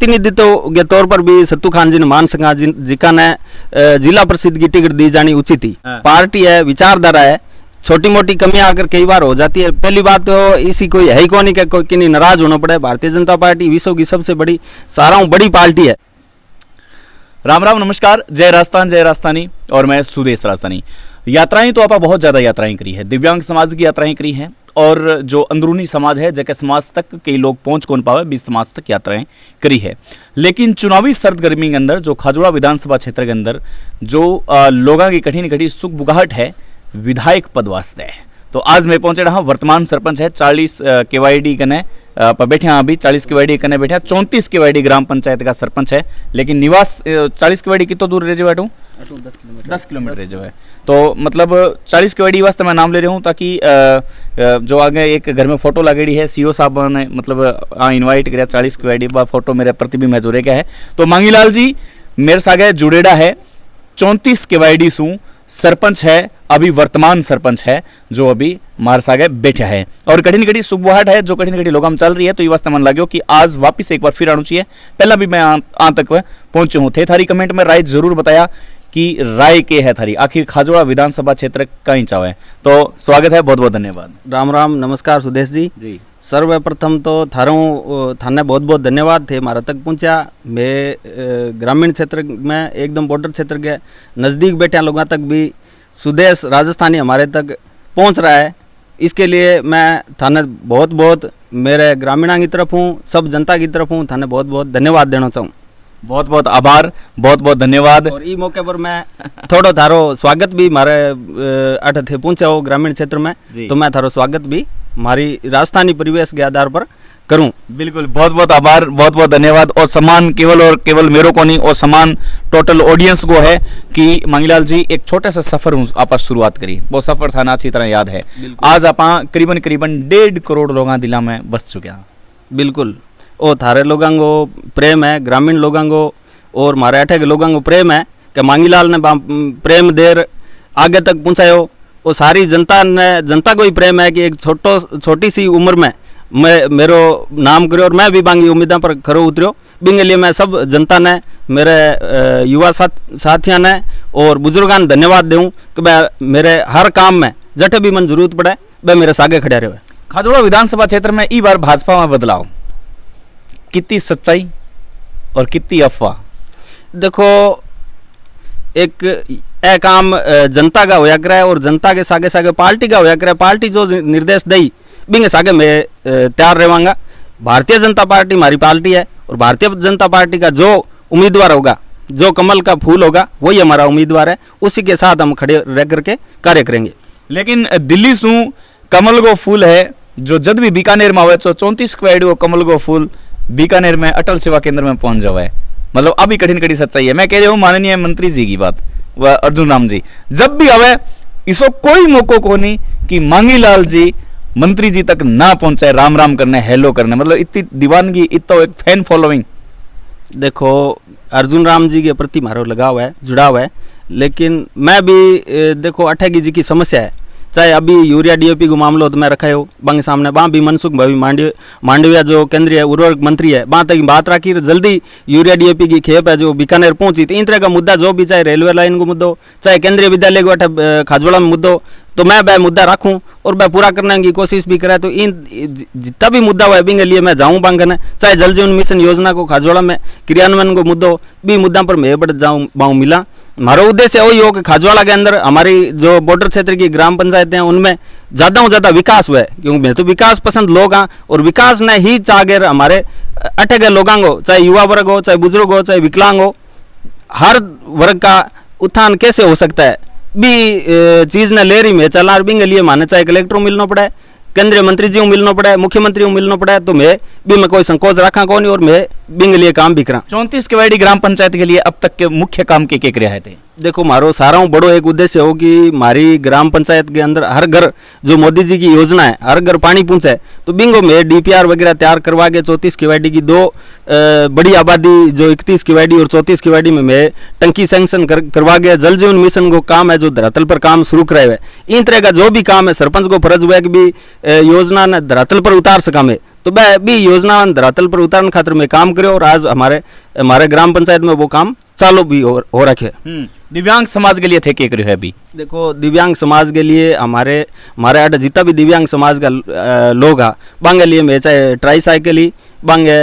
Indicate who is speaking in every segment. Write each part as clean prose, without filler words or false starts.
Speaker 1: प्रतिनिधित्व के तौर पर भी सत्तू खान जी ने मान सिंह जी का ने जिला परिषद की टिकट दी जानी उचित थी। पार्टी है, विचारधारा है, छोटी मोटी कमियां अगर कई बार हो जाती है। पहली बात तो इसी कोई है ही कौन कि कोई किन्हीं नाराज होना पड़े। भारतीय जनता पार्टी विश्व की सबसे बड़ी सारा बड़ी पार्टी है।
Speaker 2: राम राम नमस्कार, जय राजस्थान जय राजस्थानी। और मैं सुदेश राजस्थानी। यात्राएं तो आपा बहुत ज़्यादा यात्राएं करी है, दिव्यांग समाज की यात्राएं करी हैं, और जो अंदरूनी समाज है जैसे समाज तक कई लोग पहुंच कौन पावे, 20 समाज तक यात्राएं करी है। लेकिन चुनावी सरगर्मी के अंदर जो खाजोड़ा विधानसभा क्षेत्र के अंदर जो लोगों की कठिन कठिन सुख बुगाहट है विधायक पद वास्ते है। तो आज मैं पहुंचे रहा, वर्तमान सरपंच है 40 केवाईडी कने पर बैठे हैं, अभी 40 केवाईडी कने बैठे हैं। 34 केवाईडी ग्राम पंचायत का सरपंच है, लेकिन निवास 40 केवाईडी कितना दूर रह जो बैठू 10 किलोमीटर जो है। तो मतलब 40 केवाईडी वास्ते मैं नाम ले रहा हूँ, ताकि जो आगे एक घर में फोटो लगेड़ी है, सीओ साहब ने मतलब इन्वाइट किया 40 केवाईडी फोटो मेरे प्रतिबिंब में जुड़े गया है। तो मांगीलाल जी मेरे सागे जुड़ेड़ा है, 34 केवाईडी सू सरपंच है, अभी वर्तमान सरपंच है, जो अभी मार सागे बैठा है। और कठिन कठिन सुबुहाट है, जो कठिन कठिन लोग हम चल रही है। तो ये वास्ते मन लगे कि आज वापिस एक बार फिर आना चाहिए। पहला भी मैं आ तक पहुंचे हूँ थे। थारी कमेंट में राय जरूर बताया कि राय के है थारी, आखिर खाजोड़ा विधानसभा क्षेत्र कहीं चाहे। तो स्वागत है, बहुत बहुत धन्यवाद।
Speaker 1: राम राम नमस्कार सुदेश जी। सर्वप्रथम तो थाने बहुत बहुत धन्यवाद थे मारा तक पहुंचा। मैं ग्रामीण क्षेत्र में एकदम बॉर्डर क्षेत्र के नज़दीक बैठे लोगों तक भी सुदेश राजस्थानी हमारे तक पहुंच रहा है, इसके लिए मैं थाने बहुत बहुत मेरे ग्रामीणों की तरफ हूँ, सब जनता की तरफ हूँ, थाने बहुत बहुत धन्यवाद देना चाहूँ।
Speaker 2: बहुत बहुत आभार, बहुत बहुत धन्यवाद।
Speaker 1: और इस मौके पर मैं थोड़ा थारो स्वागत भी मारे अठ थे पहुंचे हो ग्रामीण क्षेत्र में, तो मैं थारो स्वागत भी हमारी राजस्थानी परिवेश के आधार पर करूं।
Speaker 2: बिल्कुल, बहुत बहुत आभार, बहुत बहुत धन्यवाद। और सम्मान केवल और केवल मेरो को नहीं, और सम्मान टोटल ऑडियंस को है कि मांगीलाल जी एक छोटे से सफर आप शुरुआत करी। वो सफर था ना अच्छी तरह याद है। आज आप करीबन 1.5 करोड़ लोगों दिला में बस चुके हैं।
Speaker 1: बिल्कुल, ओ थारे लोगों को प्रेम है, ग्रामीण लोगों को और मारे अठे के लोगों को प्रेम है कि मांगीलाल ने प्रेम देर आगे तक पहुँचायो। और सारी जनता को ही प्रेम है कि एक छोटी सी उम्र में मैं मेरो नाम करो और मैं भी बांगी उम्मीदा पर खरो उतरो। बिंगे लिए मैं सब जनता ने, मेरे युवा साथियों ने और बुजुर्गों ने धन्यवाद दूँ कि वह मेरे हर काम में जटे भी मन जरूरत पड़े वह मेरे सागे खड़े रहे।
Speaker 2: खाजोड़ा विधानसभा क्षेत्र में ई बार भाजपा में बदलाव, कितनी सच्चाई और कितनी अफवाह? देखो,
Speaker 1: एक काम जनता का होया करे और जनता के सागे सागे पार्टी का होया करे। पार्टी जो निर्देश दई बिंगे सागे मैं तैयार रहेवांगा। भारतीय जनता पार्टी हमारी पार्टी है और भारतीय जनता पार्टी का जो उम्मीदवार होगा, जो कमल का फूल होगा, वही हमारा उम्मीदवार है। उसी के साथ हम खड़े रह करके कार्य करेंगे।
Speaker 2: लेकिन दिल्ली सू कमल को फूल है, जो जद भी बीकानेर में आवे तो 34 को कमल को फूल बीकानेर में अटल सेवा केंद्र में पहुंच जावे। मतलब अभी कठिन कठिन सच्चाई है। मैं कह रहा हूँ माननीय मंत्री जी की बात, वह अर्जुन राम जी जब भी आवे इसको कोई मौको को नहीं कि मांगीलाल जी मंत्री जी तक ना पहुंचाए राम राम करने, हेलो करने। मतलब इतनी दीवानगी, इतना एक फैन फॉलोइंग।
Speaker 1: देखो, अर्जुन राम जी के प्रति मारो लगाव है, जुड़ाव है। लेकिन मैं भी देखो अठेगी जी की समस्या है, चाहे अभी यूरिया डीएपी को मामलो तो मैं रखा हो बांगे सामने, वहाँ भी मनसुख भाई मांडविया जो केंद्रीय उर्वरक मंत्री है वहाँ तक बात रखी, जल्दी यूरिया डीएपी की खेप है जो बीकानेर पहुंची। तो इन तरह का मुद्दा जो भी, चाहे रेलवे लाइन को मुद्दो, चाहे केंद्रीय विद्यालय को अठे खाजोड़ा में मुद्दो, तो मैं वह मुद्दा रखूं और वह पूरा करने की कोशिश भी करे। तो इन जितना भी मुद्दा हुआ बिंगे लिए मैं जाऊँ बांगने, चाहे जल जीवन मिशन योजना को खाजोड़ा में क्रियान्वयन को मुद्दो भी मुद्दा पर मैं बढ़ जाऊँ बाऊ मिला। हमारा उद्देश्य वही हो कि खाजोड़ा के अंदर हमारी जो बॉर्डर क्षेत्र की ग्राम पंचायतें हैं उनमें ज़्यादा से ज़्यादा विकास हुआ है, क्योंकि मैं तो विकास पसंद लोग हाँ, और विकास ने ही चाहे हमारे अठे के लोगों को, चाहे युवा वर्ग हो, चाहे बुजुर्ग हो, चाहे विकलांग हो, हर वर्ग का उत्थान कैसे हो सकता है भी चीज़ ने ले रही में चला। बिंगे लिए माने चाहे कलेक्टर मिलना पड़े, केंद्रीय मंत्री जी को मिलना पड़े, मुख्यमंत्री को मिलना पड़े, तो मैं कोई संकोच रखा कौन और मैं बिंग लिए काम भी करा।
Speaker 2: 34 केवाईडी ग्राम पंचायत के लिए अब तक के मुख्य काम के रहे थे?
Speaker 1: देखो, मारो सारा बड़ो एक उद्देश्य हो कि हमारी ग्राम पंचायत के अंदर हर घर जो मोदी जी की योजना है, हर घर पानी पहुंचे। तो बिंगो में डीपीआर वगैरह तैयार करवा के 34 केवाईडी की दो बड़ी आबादी जो 31 केवाईडी और 34 केवाईडी में मैं टंकी सैंक्शन करवा के जल जीवन मिशन को काम है जो धरातल पर काम शुरू कराए हुए। इन तरह का जो भी काम है सरपंच को फर्ज हुआ है कि भी योजना ने धरातल पर उतार सका में, तो वह भी योजना धरातल पर उतारने खातिर में काम करे और आज हमारे ग्राम पंचायत में वो काम चालू भी हो रखे।
Speaker 2: दिव्यांग समाज के लिए थे के है अभी?
Speaker 1: देखो दिव्यांग समाज के लिए हमारे अड्डा जितना भी दिव्यांग समाज का लोग है बांगे लिए में चाहे ट्राई साइकिल ही बांगे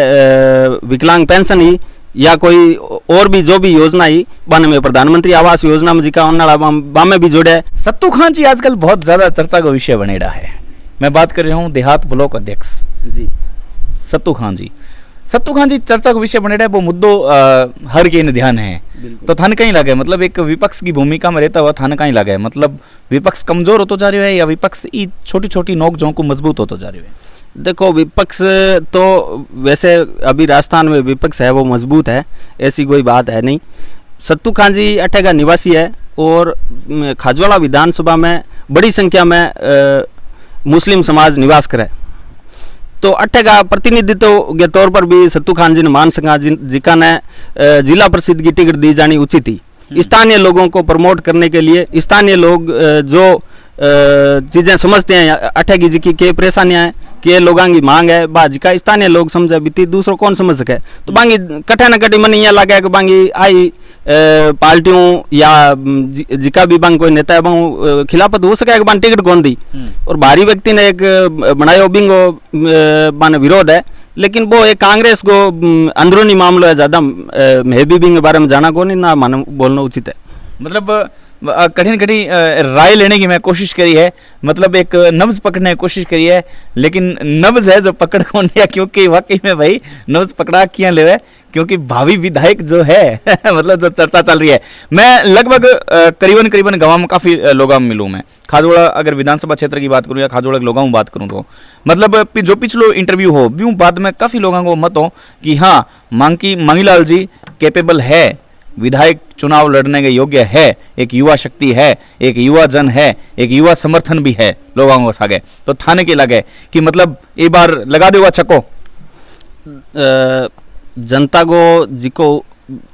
Speaker 1: विकलांग पेंशन ही या कोई और भी जो भी योजना ही बाने में प्रधानमंत्री आवास योजना में जिका बामे भी जुड़े।
Speaker 2: सत्तू खान जी आजकल बहुत ज्यादा चर्चा का विषय बने रहा है। मैं बात कर रहा हूँ देहात ब्लॉक अध्यक्ष
Speaker 1: जी
Speaker 2: सत्तू खान जी। सत्तू खान जी चर्चा का विषय बने रहे वो मुद्दों हर के ध्यान है। तो थाने कहीं लगे मतलब एक विपक्ष की भूमिका में रहता हुआ थाने कहीं लगे मतलब विपक्ष कमजोर होता जा रहा है या विपक्ष की छोटी छोटी नोक झोंक को मजबूत होता जा रही है?
Speaker 1: देखो विपक्ष तो वैसे अभी राजस्थान में विपक्ष है वो मजबूत है, ऐसी कोई बात है नहीं। सत्तू खान जी अठे का निवासी है और खाजवाड़ा विधानसभा में बड़ी संख्या में मुस्लिम समाज निवास करे, तो अठे का प्रतिनिधित्व के तौर पर भी सत्तू खान जी ने मान सका जिका ने जिला परिषद की टिकट दी जानी उचित थी। स्थानीय लोगों को प्रमोट करने के लिए स्थानीय लोग जो चीज़ें समझते हैं अठे की जी की परेशानियाँ हैं कि लोगों की मांग है बाजी का स्थानीय लोग समझे बीती दूसरों कौन समझ सके। तो बांगी कटे न कटे मन यहाँ लगा कि बांगी आई पार्टियों या जिका भी बांग कोई नेता है बांग खिलाफत हो सके बांग टिकट कौन दी और भारी व्यक्ति ने एक बनायो बिंगो बाने विरोध है, लेकिन वो एक कांग्रेस को अंदरूनी मामलो है ज़्यादा मैं भी बिंग के बारे में जाना को नहीं ना मानो बोलना उचित है।
Speaker 2: मतलब कठिन राय लेने की मैं कोशिश करी है, मतलब एक नब्ज पकड़ने की कोशिश करी है, लेकिन नब्ज है जो पकड़ कौन लिया क्योंकि वाकई में भाई नब्ज पकड़ा किया ले क्योंकि भावी विधायक जो है मतलब जो चर्चा चल रही है। मैं लगभग करीबन गाँव में काफ़ी लोगों में मिलूँ। मैं खाजोड़ा अगर विधानसभा क्षेत्र की बात करूँ या खाजोड़ा के लोगों में बात करूँ तो मतलब जो पिछलो इंटरव्यू हो भी बाद में काफ़ी लोगों को मत हो कि हाँ मांगीलाल जी कैपेबल है, विधायक चुनाव लड़ने के योग्य है, एक युवा शक्ति है, एक युवा जन है, एक युवा समर्थन भी है लोगों को सागे। तो थाने के लगे कि मतलब एक बार लगा देगा चक्को
Speaker 1: जनता को जिको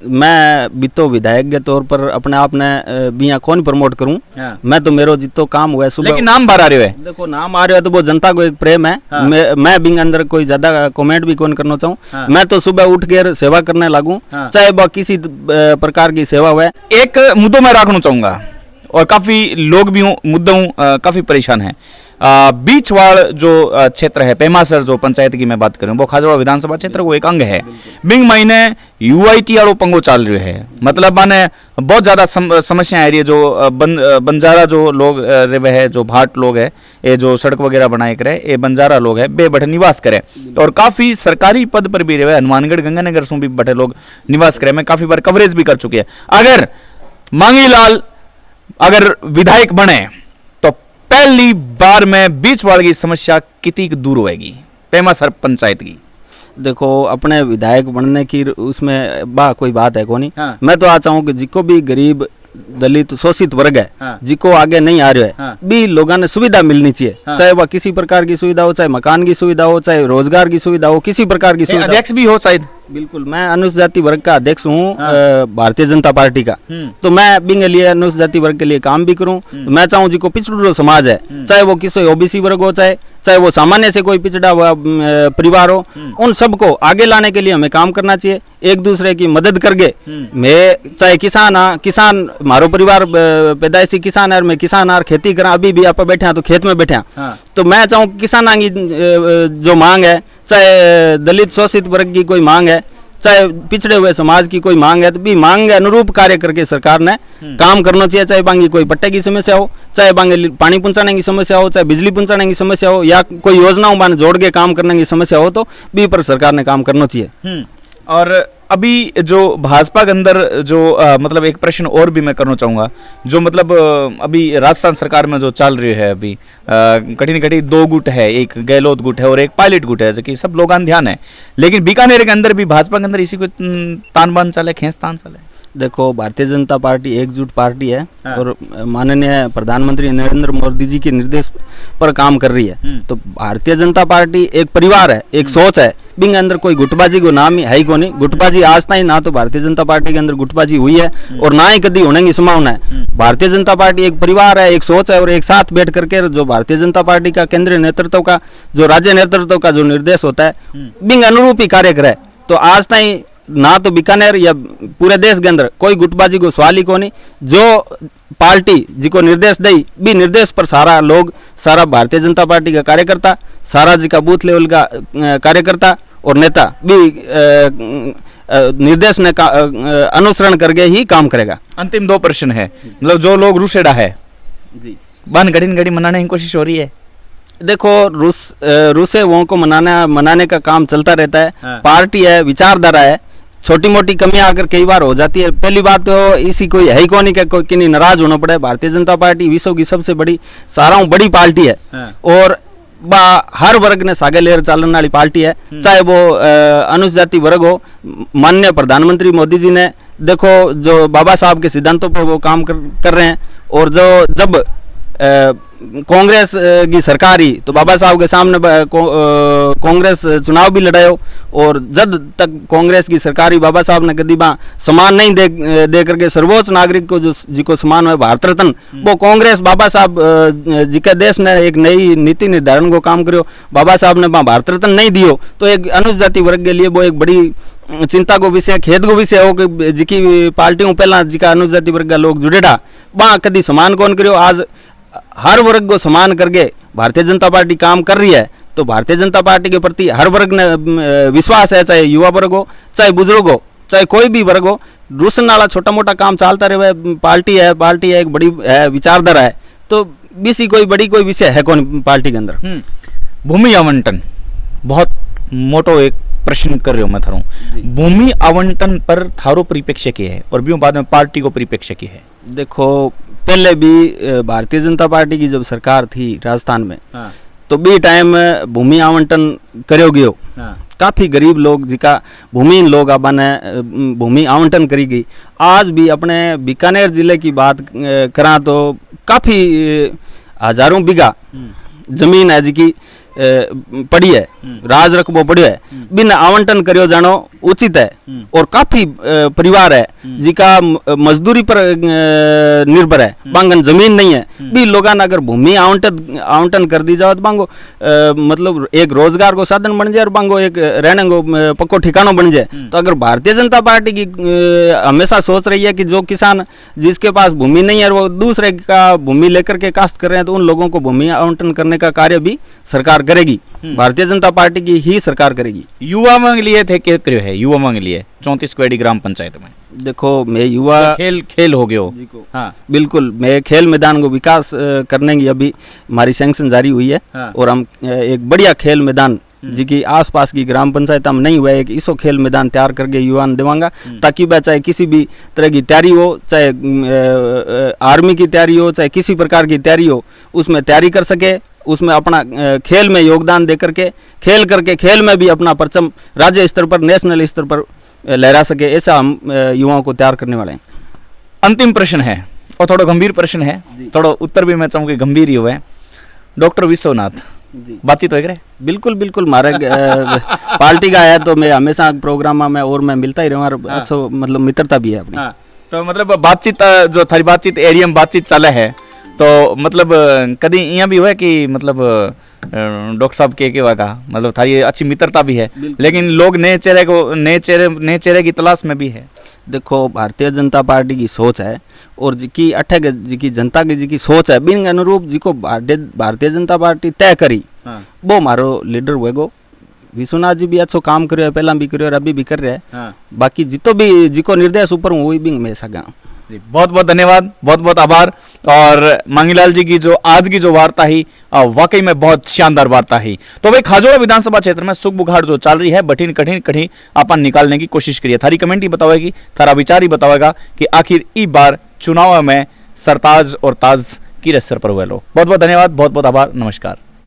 Speaker 1: मैं भी तो विधायक के तौर पर अपने आप ने बिया कौन प्रमोट करूं।
Speaker 2: हाँ।
Speaker 1: मैं तो मेरो जितो काम हुआ है सुबह,
Speaker 2: लेकिन नाम बार आ रहे है।
Speaker 1: देखो नाम आ रहा है तो वो जनता को एक प्रेम है।
Speaker 2: हाँ।
Speaker 1: मैं बिंग अंदर कोई ज्यादा कमेंट भी कौन करना चाहूँ।
Speaker 2: हाँ।
Speaker 1: मैं तो सुबह उठ कर सेवा करने लागू।
Speaker 2: हाँ।
Speaker 1: चाहे वह किसी प्रकार की सेवा हुए।
Speaker 2: एक मुद्दों में रखना चाहूंगा और काफी लोग भी मुद्दों काफी परेशान है। बीचवाड़ जो क्षेत्र है पेमासर जो पंचायत की मैं बात करूं वो खाजोड़ा विधानसभा क्षेत्र को एक अंग है। बिंग महीने यूआईटी वालों पंगो चाल रहे है, मतलब माने बहुत ज्यादा समस्या आ रही है। जो बंजारा जो लोग रहे है, जो भाट लोग है, ये जो सड़क वगैरह बनाए करे ये बंजारा लोग है बे बठे निवास करे और काफी सरकारी पद पर भी रहे। हनुमानगढ़ गंगानगर से भी बठे लोग निवास करे। मैं काफी बार कवरेज भी कर चुकी है। अगर मांगीलाल अगर विधायक बने तो पहली बार में बीचवाड़ की समस्या कितनी दूर होएगी पेमासर पंचायत की?
Speaker 1: देखो अपने विधायक बनने की उसमें कोई बात है कौन।
Speaker 2: हाँ।
Speaker 1: मैं तो आज चाहूँ कि जिको भी गरीब दलित शोषित वर्ग है।
Speaker 2: हाँ।
Speaker 1: जिको आगे नहीं आ रहा है।
Speaker 2: हाँ।
Speaker 1: भी लोगों ने सुविधा मिलनी चाहिए।
Speaker 2: हाँ। चाहे
Speaker 1: चाहे वह किसी प्रकार की सुविधा हो, चाहे मकान की सुविधा हो, चाहे रोजगार की सुविधा हो, किसी प्रकार की सुविधा।
Speaker 2: अध्यक्ष भी हो शायद।
Speaker 1: बिल्कुल, मैं अनुसूचित जाति वर्ग का अध्यक्ष हूँ।
Speaker 2: हाँ।
Speaker 1: भारतीय जनता पार्टी का। तो मैं बिंग लिए अनुसूचित जाति वर्ग के लिए काम भी करूँ। तो मैं चाहूँ जिको पिछड़ो समाज है, चाहे वो किसी ओबीसी वर्ग हो, चाहे वो सामान्य से कोई पिछड़ा हुआ परिवार हो, उन सबको आगे लाने के लिए हमें काम करना चाहिए, एक दूसरे की मदद करके। मैं चाहे किसान मारो परिवार पैदाइशी किसान है, मैं किसान आर खेती करा, अभी भी आप बैठे हैं तो खेत में बैठे हैं।
Speaker 2: हाँ।
Speaker 1: तो मैं चाहूँ किसान की जो मांग है, चाहे दलित शोषित वर्ग की कोई मांग है, चाहे पिछड़े हुए समाज की कोई मांग है, तो भी मांग के अनुरूप कार्य करके सरकार ने काम करना चाहिए। चाहे बांगी कोई पट्टे की समस्या हो, चाहे बांगी पानी पहुंचाने की समस्या हो, चाहे बिजली पहुंचाने की समस्या हो, या कोई योजनाओं बाने जोड़ के काम करने की समस्या हो, तो भी पर सरकार ने काम करना चाहिए।
Speaker 2: और अभी जो भाजपा के अंदर जो मतलब एक प्रश्न और भी मैं करना चाहूँगा, जो मतलब अभी राजस्थान सरकार में जो चल रही है अभी कठिन दो गुट है, एक गहलोत गुट है और एक पायलट गुट है, जो कि सब लोग ध्यान है। लेकिन बीकानेर के अंदर भी भाजपा के अंदर इसी को तान बान चले, खेच तान चले।
Speaker 1: देखो भारतीय जनता पार्टी एकजुट पार्टी है
Speaker 2: हाँ।
Speaker 1: और माननीय प्रधानमंत्री नरेंद्र मोदी जी के निर्देश पर काम कर रही है। तो भारतीय जनता पार्टी एक परिवार है, एक सोच है, बिंग अंदर कोई गुटबाजी को नाम ही है ही को नहीं। गुटबाजी आज तक ना तो भारतीय जनता पार्टी के अंदर गुटबाजी हुई है और ना ही कभी होने की संभावना है। भारतीय जनता पार्टी एक परिवार है, एक सोच है और एक साथ बैठ करके जो भारतीय जनता पार्टी का केंद्रीय नेतृत्व का, जो राज्य नेतृत्व का जो निर्देश होता है, बिंग अनुरूप ही कार्य करे। तो आज तक ना तो बीकानेर या पूरे देश के अंदर कोई गुटबाजी को सवाल ही को नहीं। जो पार्टी जिको निर्देश दई भी निर्देश पर सारा लोग, सारा भारतीय जनता पार्टी का कार्यकर्ता, सारा जी का बूथ लेवल का कार्यकर्ता और नेता भी निर्देश ने अनुसरण करके ही काम करेगा।
Speaker 2: अंतिम 2 प्रश्न है, मतलब जो लोग रूसेडा है
Speaker 1: जी,
Speaker 2: बन घड़ी मनाने की कोशिश हो रही है।
Speaker 1: देखो रूसे वो को मनाने का काम चलता रहता है।
Speaker 2: हाँ।
Speaker 1: पार्टी है, विचारधारा है, छोटी मोटी कमियां अगर कई बार हो जाती है। पहली बात तो इसी कोई है ही को नहीं कि कोई किन्हीं नाराज होना पड़े। भारतीय जनता पार्टी विश्व की सबसे बड़ी, सारा बड़ी पार्टी है।
Speaker 2: हाँ।
Speaker 1: और हर वर्ग ने सागे लेर चालन वाली पार्टी है, चाहे वो अनुसूचित जाति वर्ग हो। माननीय प्रधानमंत्री मोदी जी ने देखो जो बाबा साहब के सिद्धांतों पर वो काम कर रहे हैं। और जो जब कांग्रेस की सरकार ही तो बाबा साहब के सामने कांग्रेस चुनाव भी लड़ायो और जब तक कांग्रेस की सरकार ही बाबा साहब ने कभी सम्मान नहीं दे करके सर्वोच्च नागरिक को जो जिको सम्मान है भारत रत्न, वो कांग्रेस बाबा साहब जी के देश ने एक नई नीति निर्धारण को काम करो, बाबा साहब ने भारत रत्न नहीं दियो। तो एक अनुसूचित जाति वर्ग के लिए वो एक बड़ी चिंता को विषय, खेद को विषय हो कि जिकी पार्टियों पहला जिका अनुसूचित जाति वर्ग का लोग जुड़ेडा वहाँ कभी सम्मान कौन करो। आज हर वर्ग को सम्मान करके भारतीय जनता पार्टी काम कर रही है। तो भारतीय जनता पार्टी के प्रति हर वर्ग ने विश्वास है, चाहे युवा वर्ग हो, चाहे बुजुर्ग हो, चाहे कोई भी वर्ग हो। रूसन वाला छोटा मोटा काम चलता रहे। पार्टी है एक बड़ी है, विचारधारा है। तो बीसी कोई बड़ी कोई विषय है कौन पार्टी के अंदर।
Speaker 2: भूमि आवंटन बहुत मोटो एक प्रश्न कर रहे हो मैं थारो। भूमि आवंटन पर थारो परिप्रेक्ष्य क्या है और भी बाद में पार्टी को परिप्रेक्ष्य क्या है।
Speaker 1: देखो पहले भी भारतीय जनता पार्टी की जब सरकार थी राजस्थान में,
Speaker 2: हाँ।
Speaker 1: तो भी टाइम भूमि आवंटन करो गयो।
Speaker 2: हाँ।
Speaker 1: काफ़ी गरीब लोग जिका भूमिहीन लोग अपन भूमि आवंटन करी गई। आज भी अपने बीकानेर जिले की बात करा तो काफ़ी हजारों बीघा जमीन है जिकी पड़ी है, राज रकबो पड़ियो है, बिन आवंटन करियो जानो उचित है। और काफी परिवार है जिका मजदूरी पर निर्भर है, बांगन जमीन नहीं है। भी लोगों ने अगर भूमि आवंटन कर दी जाओ तो बांगो मतलब एक रोजगार को साधन बन जाए और बांगो एक रहने को पक्को ठिकाना बन जाए। तो अगर भारतीय जनता पार्टी की हमेशा सोच रही है कि जो किसान जिसके पास भूमि नहीं है वो दूसरे का भूमि लेकर के काश्त कर रहे हैं, तो उन लोगों को भूमि आवंटन करने का कार्य भी सरकार करेगी। भारतीय जनता पार्टी की ही सरकार करेगी।
Speaker 2: युवा मांग लिए थे क्या करियो है, युवा मांग लिए 34 क्वेडी ग्राम पंचायत में।
Speaker 1: देखो मैं युवा
Speaker 2: खेल हो गयो। हाँ।
Speaker 1: बिल्कुल, मैं खेल मैदान को विकास करने की अभी हमारी सैंक्शन जारी हुई है। हाँ। और हम एक बढ़िया खेल मैदान जी की आसपास की ग्राम पंचायत हम नहीं हुआ एक इसो खेल मैदान तैयार करके युवा देवांगा, ताकि वह चाहे किसी भी तरह की तैयारी हो, चाहे आर्मी की तैयारी हो, चाहे किसी प्रकार की तैयारी हो, उसमें तैयारी कर सके, उसमें अपना खेल में योगदान दे करके खेल में भी अपना परचम राज्य स्तर पर, नेशनल स्तर पर लहरा सके। ऐसा हम युवाओं को तैयार करने वाले हैं।
Speaker 2: अंतिम प्रश्न है और थोड़ा गंभीर प्रश्न है, थोड़ा उत्तर भी मैं चाहूँगी गंभीर ही हुआ है। डॉक्टर विश्वनाथ बातचीत हो
Speaker 1: बिल्कुल बिल्कुल हमारे पार्टी का है, तो मैं हमेशा प्रोग्राम में और मैं मिलता ही रहूँ। अच्छा मतलब मित्रता भी है अपनी।
Speaker 2: तो मतलब बातचीत जो थारी बातचीत एरिया में बातचीत चले है, तो मतलब कभी यहाँ भी हुआ कि मतलब डॉक्टर साहब के वागा मतलब थारी अच्छी मित्रता भी है, लेकिन लोग नए चेहरे की तलाश में भी है।
Speaker 1: देखो भारतीय जनता पार्टी की सोच है और जिकी जिकी जनता की जिकी सोच है बिन अनुरूप जिको भारतीय जनता पार्टी तय करी। हाँ। वो हमारो लीडर हुएगो। विश्वनाथ जी भी अच्छो काम करो है, पहला भी करो और अभी भी कर रहे हैं। हाँ। बाकी जितो भी जिको निर्देश ऊपर वही भी हमेशा गा।
Speaker 2: जी बहुत बहुत धन्यवाद, बहुत बहुत आभार। और मांगीलाल जी की जो आज की जो वार्ता ही वाकई में बहुत शानदार वार्ता ही। तो भाई खाजोड़ा विधानसभा क्षेत्र में सुख बुखार जो चल रही है बठीन कठिन अपन निकालने की कोशिश करिए। थारी कमेंट ही बतावेगी, थारा विचार ही बतावेगा कि आखिर इस बार चुनाव में सरताज और ताज की रस्सर पर हुए लोग। बहुत बहुत धन्यवाद, बहुत बहुत आभार, नमस्कार।